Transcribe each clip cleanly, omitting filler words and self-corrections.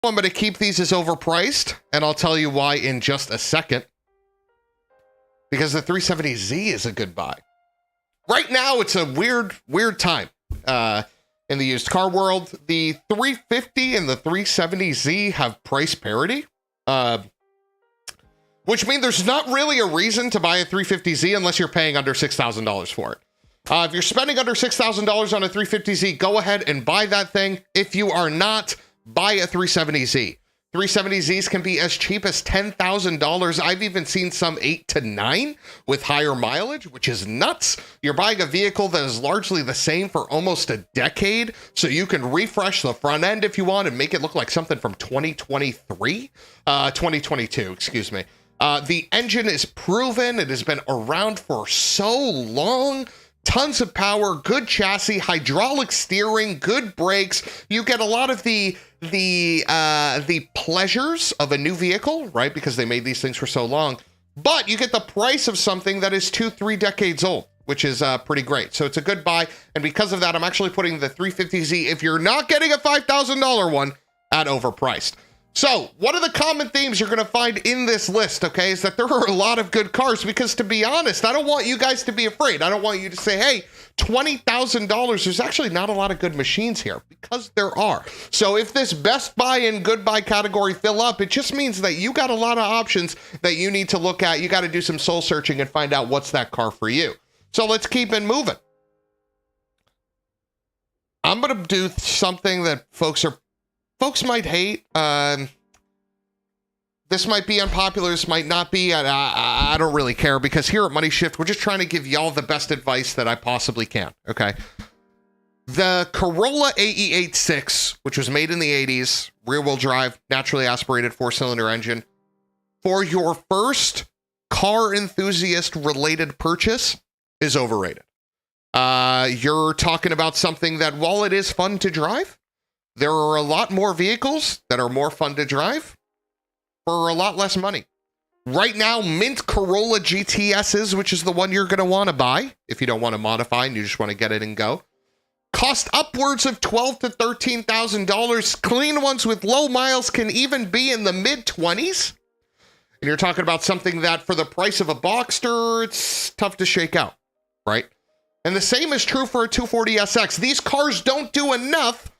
I'm going to keep these as overpriced, and I'll tell you why in just a second. Because the 370Z is a good buy. Right now, it's a weird time in the used car world. The 350 and the 370Z have price parity, which means there's not really a reason to buy a 350Z unless you're paying under $6,000 for it. If you're spending under $6,000 on a 350Z, go ahead and buy that thing. If you are not, buy a 370Z. 370Zs can be as cheap as $10,000. I've even seen some 8 to 9 with higher mileage, which is nuts. You're buying a vehicle that is largely the same for almost a decade, so you can refresh the front end if you want and make it look like something from 2022, excuse me. The engine is proven. It has been around for so long. Tons of power, good chassis, hydraulic steering, good brakes. You get a lot of the pleasures of a new vehicle, right? Because they made these things for so long. But you get the price of something that is 2-3 decades old, which is pretty great. So it's a good buy. And because of that, I'm actually putting the 350Z, if you're not getting a $5,000 one, at overpriced. So one of the common themes you're going to find in this list, okay, is that there are a lot of good cars because, to be honest, I don't want you guys to be afraid. I don't want you to say, hey, $20,000, there's actually not a lot of good machines here, because there are. So if this best buy and good buy category fill up, it just means that you got a lot of options that you need to look at. You got to do some soul searching and find out what's that car for you. So let's keep it moving. I'm going to do something that folks might hate. This might be unpopular. This might not be. I don't really care, because here at MoneyShift, we're just trying to give y'all the best advice that I possibly can. Okay. The Corolla AE86, which was made in the 80s, rear-wheel drive, naturally aspirated 4-cylinder engine, for your first car enthusiast-related purchase, is overrated. You're talking about something that, while it is fun to drive, there are a lot more vehicles that are more fun to drive for a lot less money. Right now, mint Corolla GTSs, which is the one you're going to want to buy if you don't want to modify and you just want to get it and go, cost upwards of $12,000 to $13,000. Clean ones with low miles can even be in the mid-20s. And you're talking about something that, for the price of a Boxster, it's tough to shake out, right? And the same is true for a 240SX. These cars don't do enough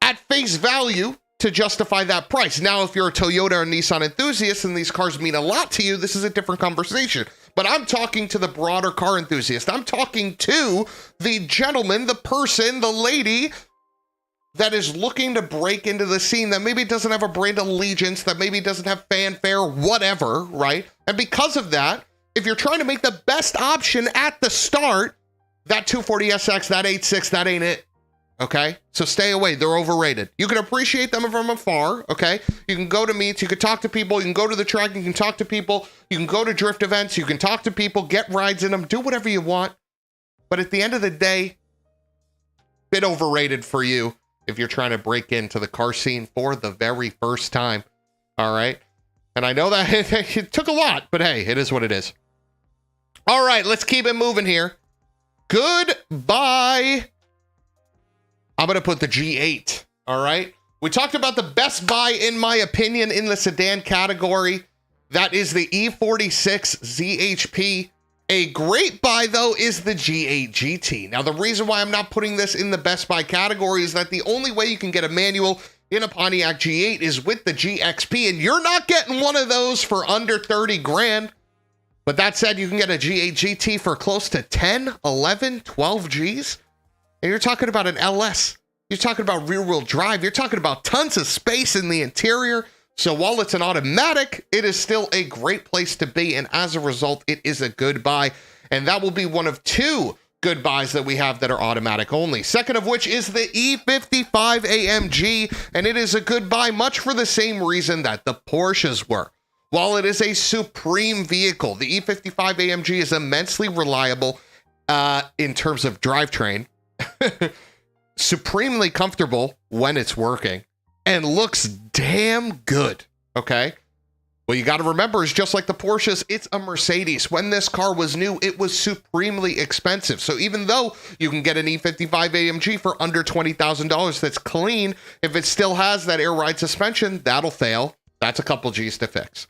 at face value to justify that price. Now, if you're a Toyota or Nissan enthusiast and these cars mean a lot to you, this is a different conversation. But I'm talking to the broader car enthusiast. I'm talking to the gentleman, the person, the lady that is looking to break into the scene, that maybe doesn't have a brand allegiance, that maybe doesn't have fanfare, whatever, right? And because of that, if you're trying to make the best option at the start, that 240SX, that 86, that ain't it. Okay, so stay away. They're overrated. You can appreciate them from afar. Okay, you can go to meets, you can talk to people, you can go to the track, you can talk to people, you can go to drift events, you can talk to people, get rides in them, do whatever you want. But at the end of the day, bit overrated for you if you're trying to break into the car scene for the very first time. All right, and I know that it took a lot, but hey, it is what it is. All right, let's keep it moving here. Goodbye. I'm going to put the G8, all right? We talked about the best buy, in my opinion, in the sedan category. That is the E46 ZHP. A great buy, though, is the G8 GT. Now, the reason why I'm not putting this in the best buy category is that the only way you can get a manual in a Pontiac G8 is with the GXP, and you're not getting one of those for under 30 grand. But that said, you can get a G8 GT for close to 10, 11, 12 Gs. And you're talking about an LS. You're talking about rear-wheel drive. You're talking about tons of space in the interior. So while it's an automatic, it is still a great place to be. And as a result, it is a good buy. And that will be one of two good buys that we have that are automatic only. Second of which is the E55 AMG. And it is a good buy much for the same reason that the Porsches were. While it is a supreme vehicle, the E55 AMG is immensely reliable in terms of drivetrain. Supremely comfortable when it's working, and looks damn good. Okay, What you got to remember is just like the Porsches, it's a Mercedes. When this car was new, it was supremely expensive. So even though you can get an E55 AMG for under $20,000 that's clean, if it still has that air ride suspension, that'll fail. That's a couple G's to fix.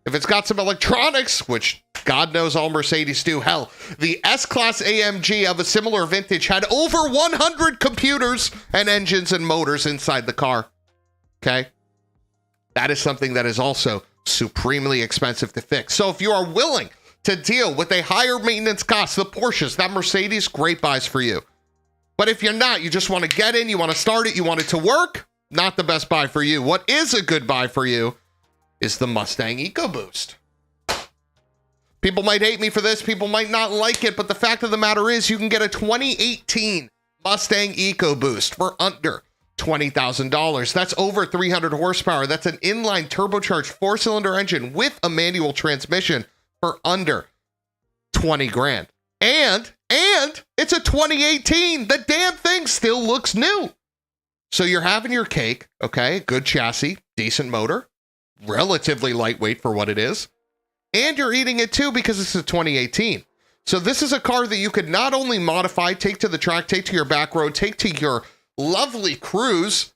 If it's got some electronics, which God knows all Mercedes do, hell, the S-Class AMG of a similar vintage had over 100 computers and engines and motors inside the car. Okay? That is something that is also supremely expensive to fix. So if you are willing to deal with a higher maintenance cost, the Porsches, that Mercedes, great buys for you. But if you're not, you just want to get in, you want to start it, you want it to work, not the best buy for you. What is a good buy for you is the Mustang EcoBoost. People might hate me for this, people might not like it, but the fact of the matter is you can get a 2018 Mustang EcoBoost for under $20,000. That's over 300 horsepower. That's an inline turbocharged 4-cylinder engine with a manual transmission for under 20 grand. And it's a 2018. The damn thing still looks new. So you're having your cake, okay? Good chassis, decent motor, relatively lightweight for what it is. And you're eating it too because it's a 2018. So this is a car that you could not only modify, take to the track, take to your back road, take to your lovely cruise,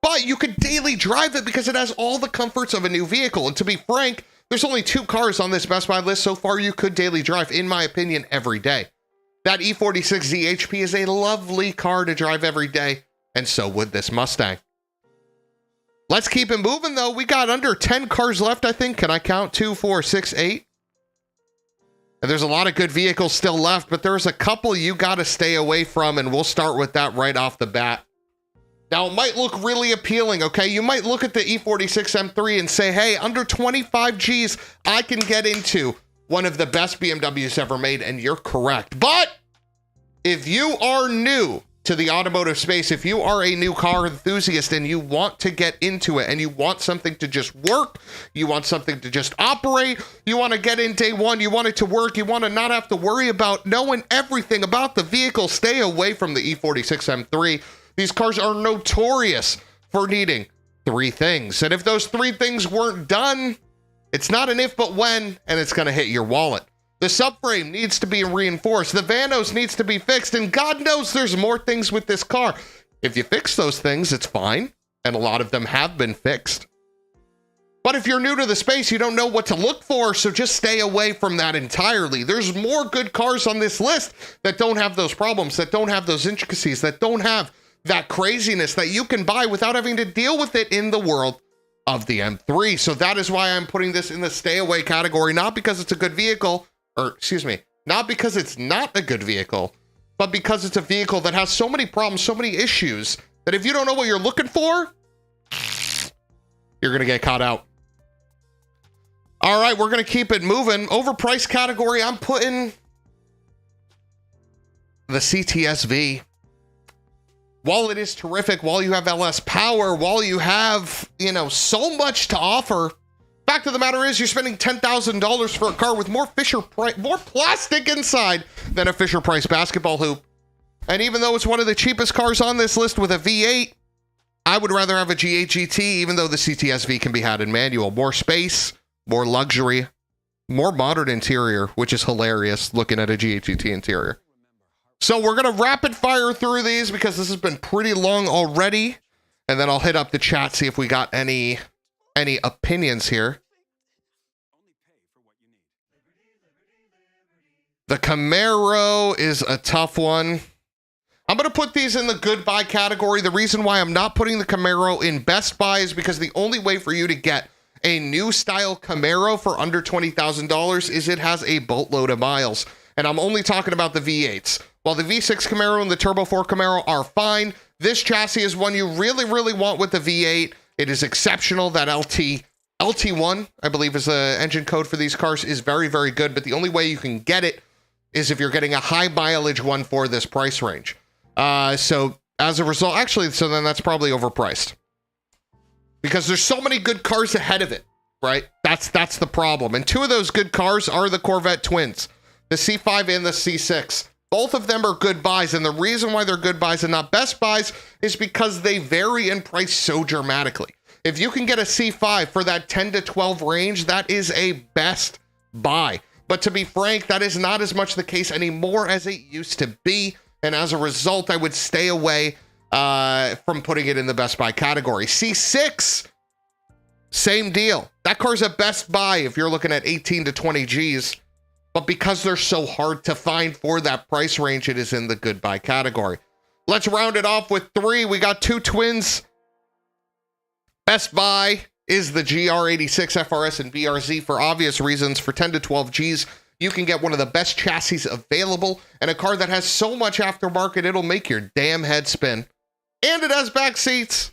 but you could daily drive it because it has all the comforts of a new vehicle. And to be frank, there's only 2 cars on this Best Buy list so far you could daily drive, in my opinion, every day. That E46Z HP is a lovely car to drive every day, and so would this Mustang. Let's keep it moving, though. We got under 10 cars left, I think. Can I count? 2, 4, 6, 8? And there's a lot of good vehicles still left, but there's a couple you got to stay away from, and we'll start with that right off the bat. Now, it might look really appealing, okay? You might look at the E46 M3 and say, hey, under 25 G's, I can get into one of the best BMWs ever made, and you're correct. But if you are new to the automotive space, if you are a new car enthusiast and you want to get into it and you want something to just work, you want something to just operate, you want to get in day one, you want it to work, you want to not have to worry about knowing everything about the vehicle, stay away from the E46 M3. These cars are notorious for needing 3 things. And if those 3 things weren't done, it's not an if but when, and it's going to hit your wallet. The subframe needs to be reinforced. The vanos needs to be fixed. And God knows there's more things with this car. If you fix those things, it's fine. And a lot of them have been fixed. But if you're new to the space, you don't know what to look for. So just stay away from that entirely. There's more good cars on this list that don't have those problems, that don't have those intricacies, that don't have that craziness that you can buy without having to deal with it in the world of the M3. So that is why I'm putting this in the stay away category, not because it's a good vehicle, or excuse me, not because it's not a good vehicle, but because it's a vehicle that has so many problems, so many issues, that if you don't know what you're looking for, you're going to get caught out. All right, we're going to keep it moving. Overpriced category, I'm putting the CTS-V. While it is terrific, while you have LS power, while you have, so much to offer, fact of the matter is you're spending $10,000 for a car with more plastic inside than a Fisher-Price basketball hoop. And even though it's one of the cheapest cars on this list with a V8, I would rather have a G8 GT, even though the CTS-V can be had in manual. More space, more luxury, more modern interior, which is hilarious looking at a G8 GT interior. So we're going to rapid fire through these because this has been pretty long already. And then I'll hit up the chat, see if we got any opinions here. The Camaro is a tough one. I'm going to put these in the good buy category. The reason why I'm not putting the Camaro in best buy is because the only way for you to get a new style Camaro for under $20,000 is it has a boatload of miles. And I'm only talking about the V8s. While the V6 Camaro and the Turbo 4 Camaro are fine, this chassis is one you really, really want with the V8. It is exceptional. That LT1, I believe is the engine code for these cars, is very, very good. But the only way you can get it is if you're getting a high mileage one for this price range. So as a result, so then that's probably overpriced. Because there's so many good cars ahead of it, right? That's the problem. And 2 of those good cars are the Corvette twins, the C5 and the C6. Both of them are good buys, and the reason why they're good buys and not best buys is because they vary in price so dramatically. If you can get a C5 for that 10 to 12 range, that is a best buy. But to be frank, that is not as much the case anymore as it used to be. And as a result, I would stay away from putting it in the best buy category. C6, same deal. That car's a best buy if you're looking at 18 to 20 G's. But because they're so hard to find for that price range, it is in the good buy category. Let's round it off with 3. We got 2 twins. Best buy is the GR86 FRS and BRZ for obvious reasons. For 10 to 12 G's, you can get one of the best chassis available and a car that has so much aftermarket, it'll make your damn head spin. And it has back seats,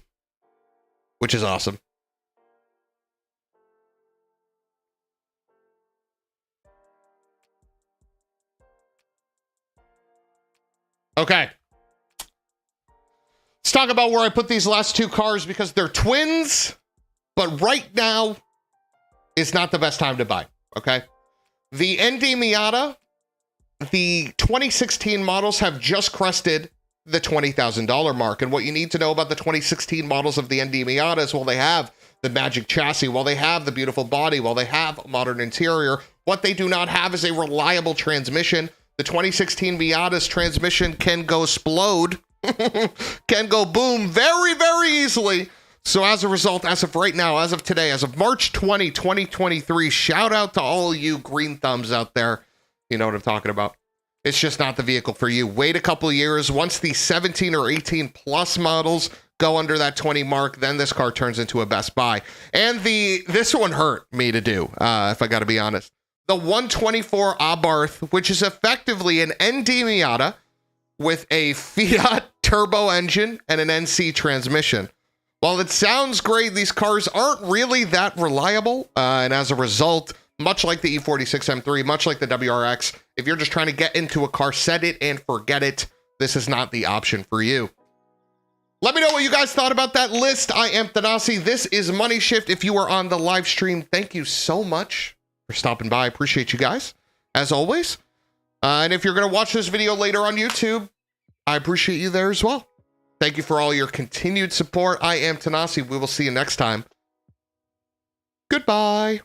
which is awesome. Okay. Let's talk about where I put these last 2 cars because they're twins, but right now is not the best time to buy, okay? The ND Miata, the 2016 models have just crested the $20,000 mark. And what you need to know about the 2016 models of the ND Miata is, well, they have the magic chassis, while they have the beautiful body, while they have a modern interior, what they do not have is a reliable transmission. The 2016 Miata's transmission can go splode, can go boom very, very easily. So as a result, as of right now, as of today, as of March 20, 2023, shout out to all you green thumbs out there. You know what I'm talking about. It's just not the vehicle for you. Wait a couple of years. Once the 17 or 18 plus models go under that 20 mark, then this car turns into a best buy. And this one hurt me to do, if I got to be honest. The 124 Abarth, which is effectively an ND Miata with a Fiat turbo engine and an NC transmission. While it sounds great, these cars aren't really that reliable. And as a result, much like the E46 M3, much like the WRX, if you're just trying to get into a car, set it and forget it. This is not the option for you. Let me know what you guys thought about that list. I am Thanasi. This is Money Shift. If you are on the live stream, thank you so much for stopping by. I appreciate you guys, as always. And if you're going to watch this video later on YouTube, I appreciate you there as well. Thank you for all your continued support. I am Thanasi. We will see you next time. Goodbye.